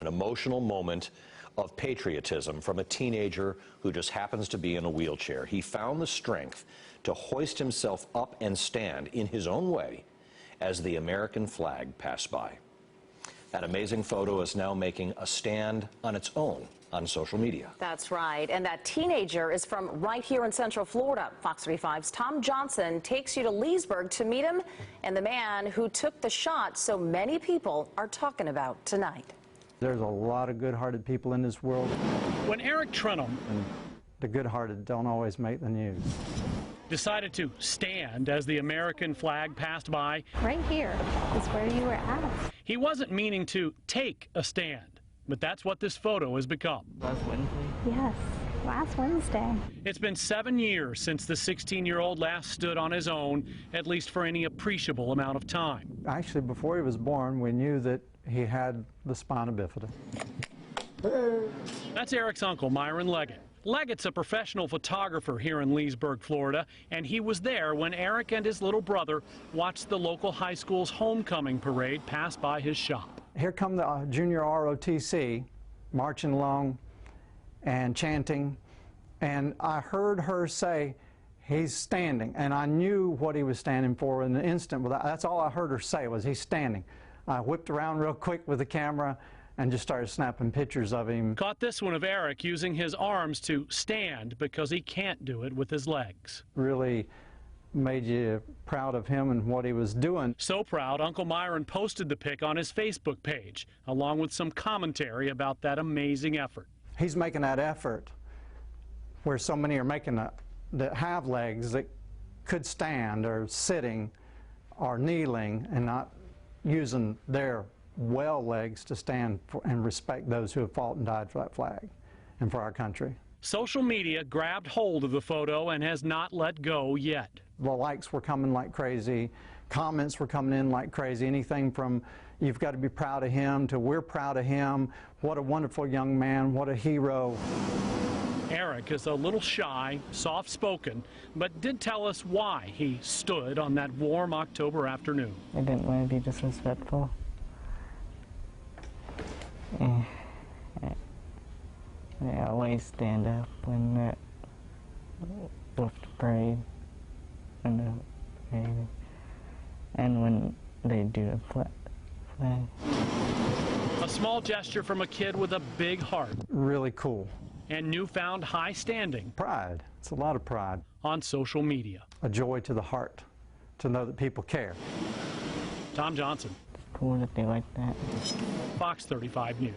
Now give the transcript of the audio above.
An emotional moment of patriotism from a teenager who just happens to be in a wheelchair. He found the strength to hoist himself up and stand in his own way as the American flag passed by. That amazing photo is now making a stand on its own on social media. That's right. And that teenager is from right here in Central Florida. Fox 35's Tom Johnson takes you to Leesburg to meet him and the man who took the shot so many people are talking about tonight. There's a lot of good-hearted people in this world. When Arek Trenholm, and the good-hearted don't always make the news, decided to stand as the American flag passed by, right here is where you were at. He wasn't meaning to take a stand, but that's what this photo has become. Last Wednesday? Yes, last Wednesday. It's been 7 years since the 16-year-old last stood on his own, at least for any appreciable amount of time. Actually, before he was born, we knew that he had the spina bifida. That's Arek's uncle, Myron Leggett. Leggett's a professional photographer here in Leesburg, Florida, and he was there when Arek and his little brother watched the local high school's homecoming parade pass by his shop. Here come the junior ROTC marching along and chanting, and I heard her say, "He's standing," and I knew what he was standing for in an instant. That's all I heard her say was, "He's standing." I whipped around real quick with the camera and just started snapping pictures of him. Caught this one of Arek using his arms to stand because he can't do it with his legs. Really made you proud of him and what he was doing. So proud, Uncle Myron posted the pic on his Facebook page, along with some commentary about that amazing effort. He's making that effort where so many are making that have legs that could stand or sitting or kneeling and not using their well legs to stand for and respect those who have fought and died for that flag and for our country. Social media grabbed hold of the photo and has not let go yet. The likes were coming like crazy, comments were coming in like crazy, anything from "you've got to be proud of him" to "we're proud of him," "what a wonderful young man, what a hero." Arek is a little shy, soft-spoken, but did tell us why he stood on that warm October afternoon. I didn't want to be disrespectful. I always stand up when with the parade and when they do the flag. A small gesture from a kid with a big heart. Really cool. And newfound high standing. Pride. It's a lot of pride. On social media. A joy to the heart to know that people care. Tom Johnson. It's cool that they like that. Fox 35 News.